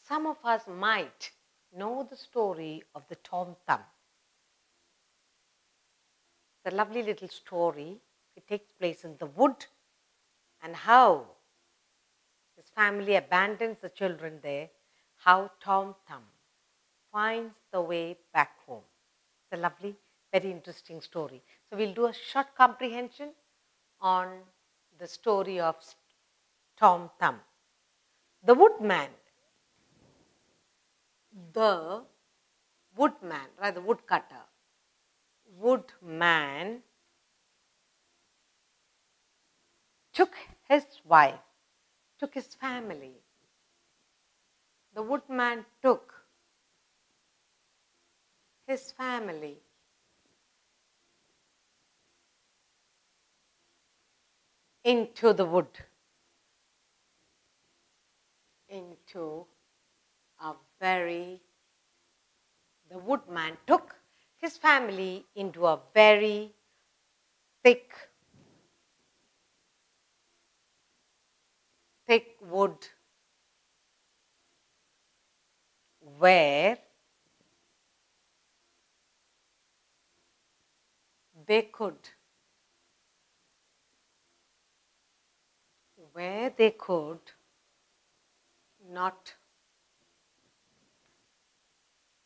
Some of us might know the story of the Tom Thumb. The lovely little story. It takes place in the wood, and how his family abandons the children there, how Tom Thumb finds the way back home. It's a lovely, very interesting story. So we'll do a short comprehension on the story of Tom Thumb. The woodman, the woodman, rather woodcutter, woodman took his wife, took his family. The woodman took his family into the wood, the woodman took his family into a very thick wood where they could not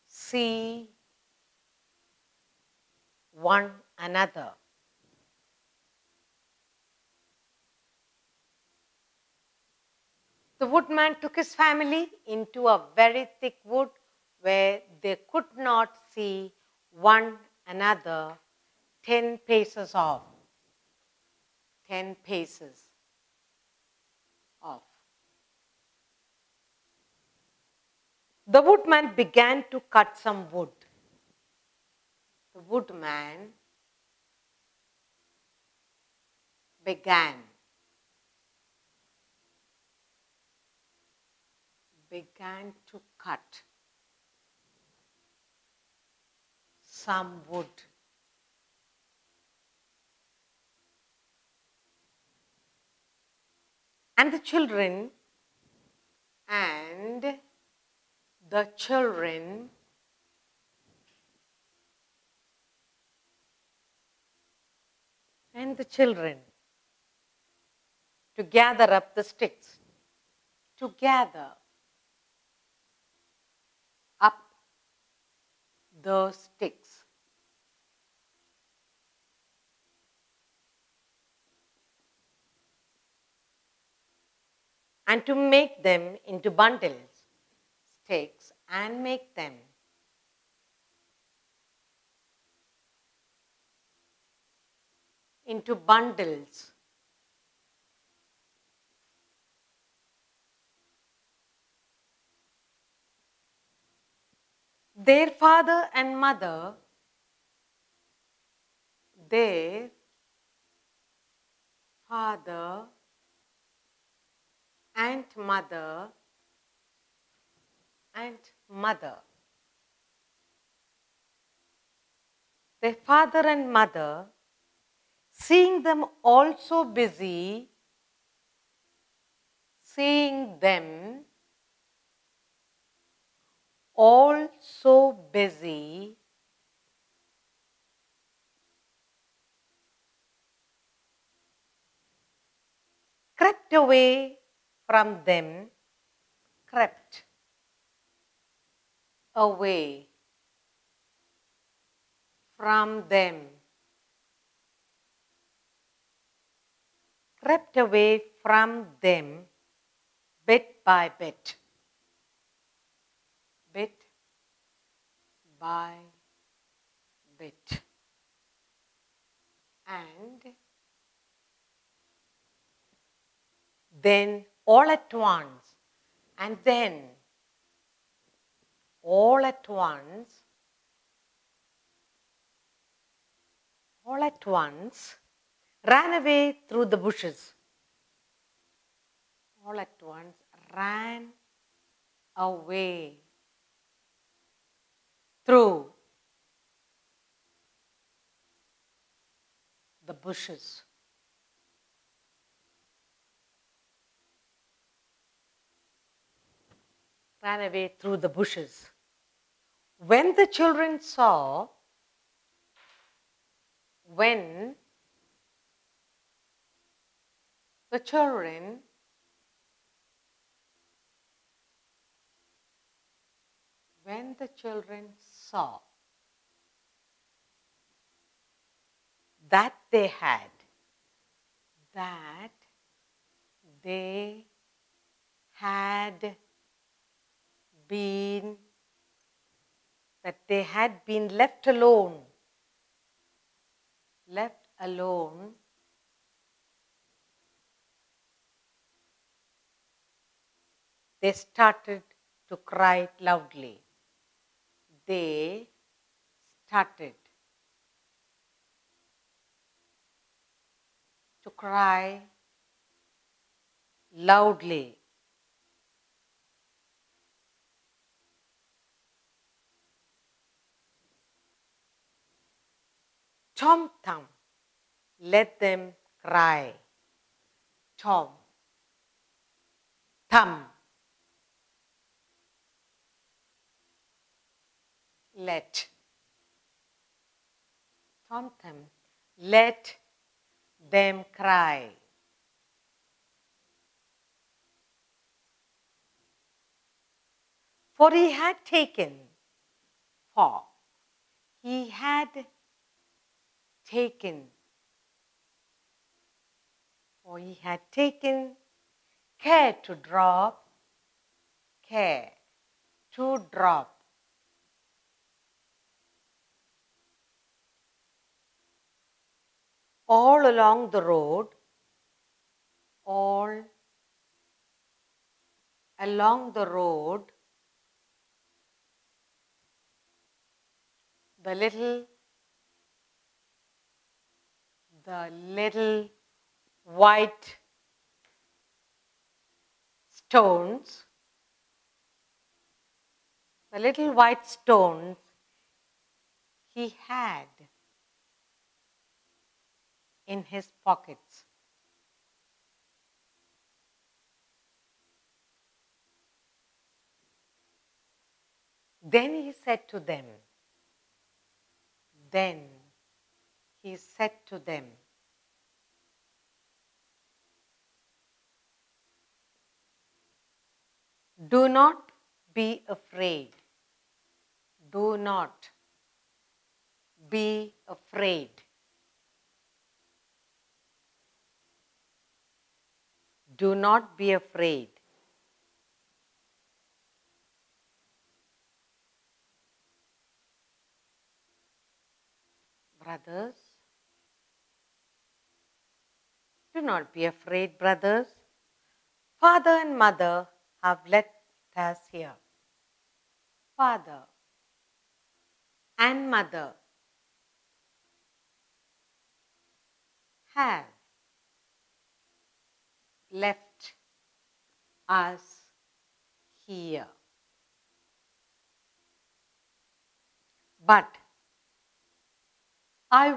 see one another. The woodman took his family into a very thick wood where they could not see one another 10 paces off. 10 paces off. The woodman began to cut some wood. The woodman began to cut some wood. And the children to gather up the sticks, to gather up the sticks. And to make them into bundles, sticks, and make them into bundles. Their father and mother, seeing them also busy, crept away from them, crept away from them bit by bit, bit by bit. And then all at once, ran away through the bushes. All at once ran away through the bushes. ran away through the bushes. When the children saw, when the children saw that they had been left alone, they started to cry loudly. They started to cry loudly. Tom Thumb, let them cry. Tom Thumb, let. Tom Thumb, let them cry. For he had taken care to drop all along the road, the little white stones, he had in his pockets. Then he said to them, do not be afraid. Do not be afraid. Do not be afraid. Brothers, do not be afraid, brothers. Father and mother have left us here. Father and mother have left us here. But I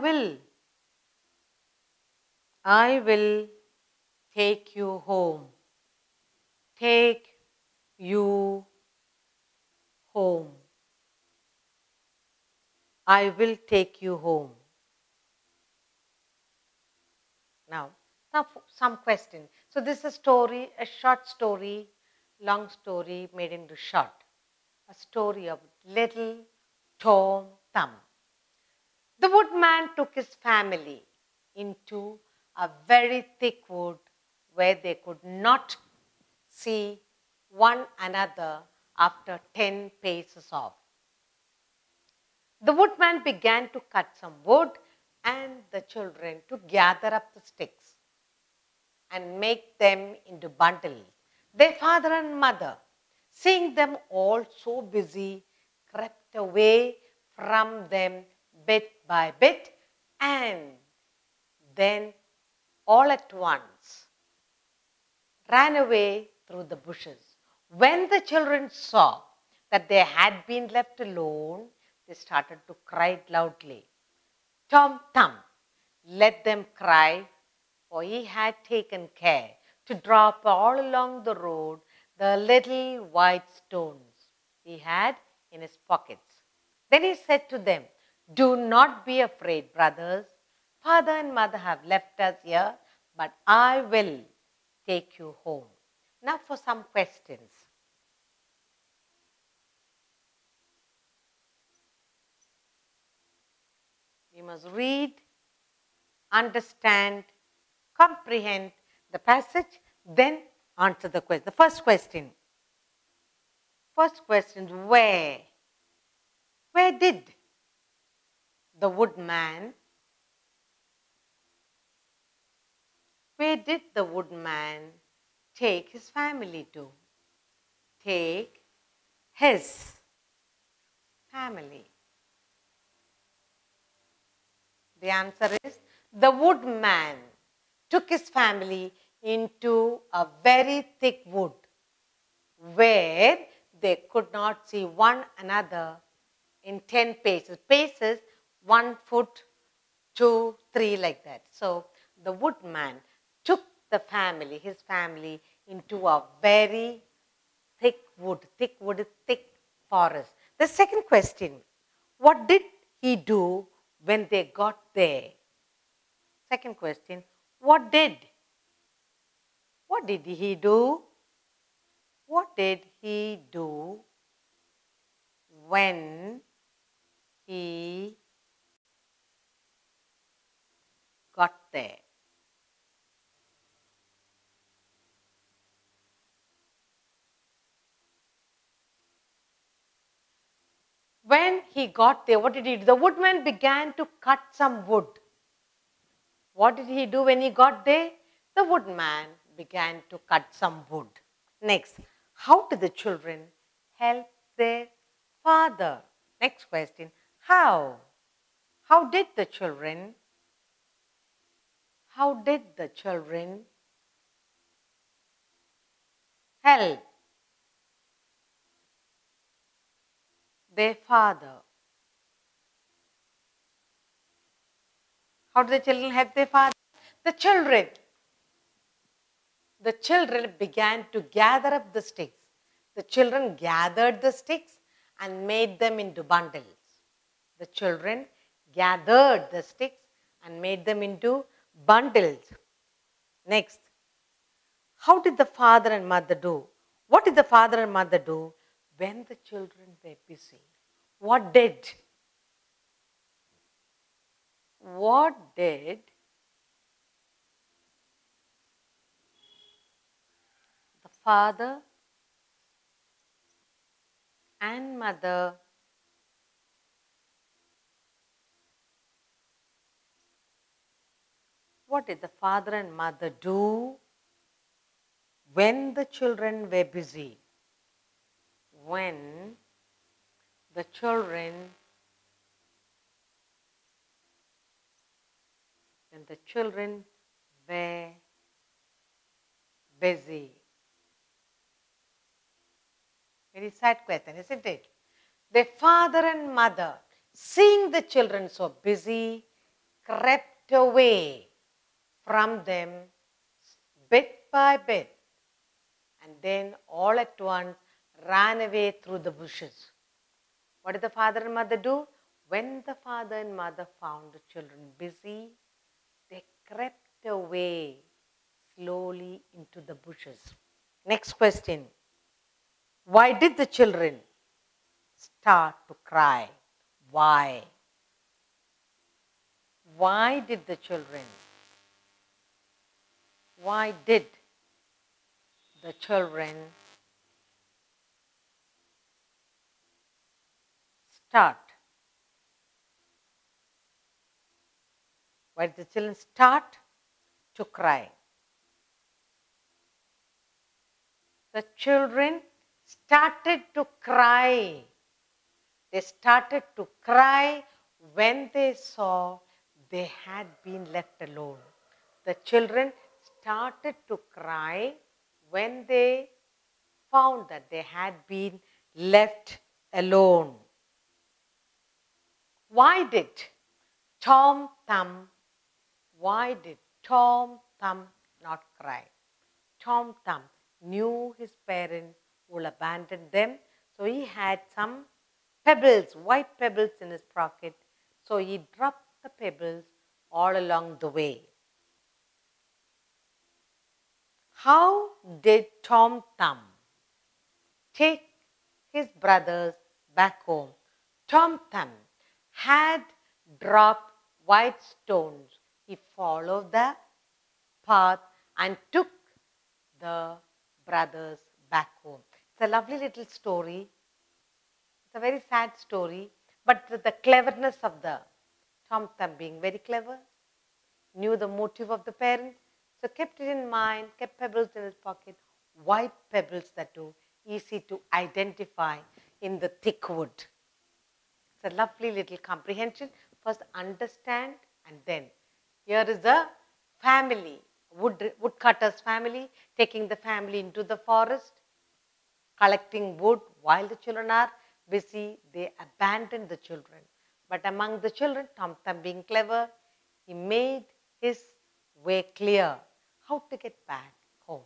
will take you home. Take you home. I will take you home. Now some question. So this is a story, a short story, long story made into short. A story of little Tom Thumb. The woodman took his family into a very thick wood where they could not see one another after 10 paces off. The woodman began to cut some wood and the children to gather up the sticks and make them into bundles. Their father and mother, seeing them all so busy, crept away from them bit by bit, and then all at once ran away through the bushes. When the children saw that they had been left alone, they started to cry loudly. Tom Thumb, let them cry, for he had taken care to drop all along the road the little white stones he had in his pockets. Then he said to them, "Do not be afraid, brothers. Father and mother have left us here, but I will take you home." Now for some questions. We must read, understand, comprehend the passage, then answer the question. The first question. First question, where? Where did the woodman, where did the woodman take his family to? Take his family. The answer is the woodman took his family into a very thick wood where they could not see one another in 10 paces. Paces, 1 foot, 2, 3 like that. So the woodman took the family, his family, into a very thick wood. Thick wood is thick forest. The second question, what did he do when they got there? Second question, what did he do? What did he do when he got there? When he got there, what did he do? The woodman began to cut some wood. What did he do when he got there? The woodman began to cut some wood. Next, how did the children help their father? Next question, how? How did the children help their father? How did the children help their father? The children began to gather up the sticks. The children gathered the sticks and made them into bundles. The children gathered the sticks and made them into bundles. Next, how did the father and mother do? What did the father and mother do when the children were busy? What did the father and mother do when the children were busy? When the children were busy. Very sad question, isn't it? The father and mother, seeing the children so busy, crept away from them bit by bit, and then all at once ran away through the bushes. What did the father and mother do? When the father and mother found the children busy, they crept away slowly into the bushes. Next question. Why did the children start to cry? Why? Why did the children start? Why did the children start to cry? The children started to cry. They started to cry when they saw they had been left alone. The children started to cry when they found that they had been left alone. Why did Tom Thumb not cry? Tom Thumb knew his parents will abandon them. So he had some pebbles, white pebbles in his pocket. So he dropped the pebbles all along the way. How did Tom Thumb take his brothers back home? Tom Thumb had dropped white stones. He followed the path and took the brothers back home. It's a lovely little story. It's a very sad story, but the cleverness of the Tom Thumb being very clever, knew the motive of the parents, so kept it in mind, kept pebbles in his pocket, white pebbles that too, easy to identify in the thick wood. It's a lovely little comprehension. First understand, and then here is the family, woodcutter's family, taking the family into the forest, collecting wood while the children are busy. They abandon the children. But among the children, Tom Thumb being clever, he made his way clear how to get back home.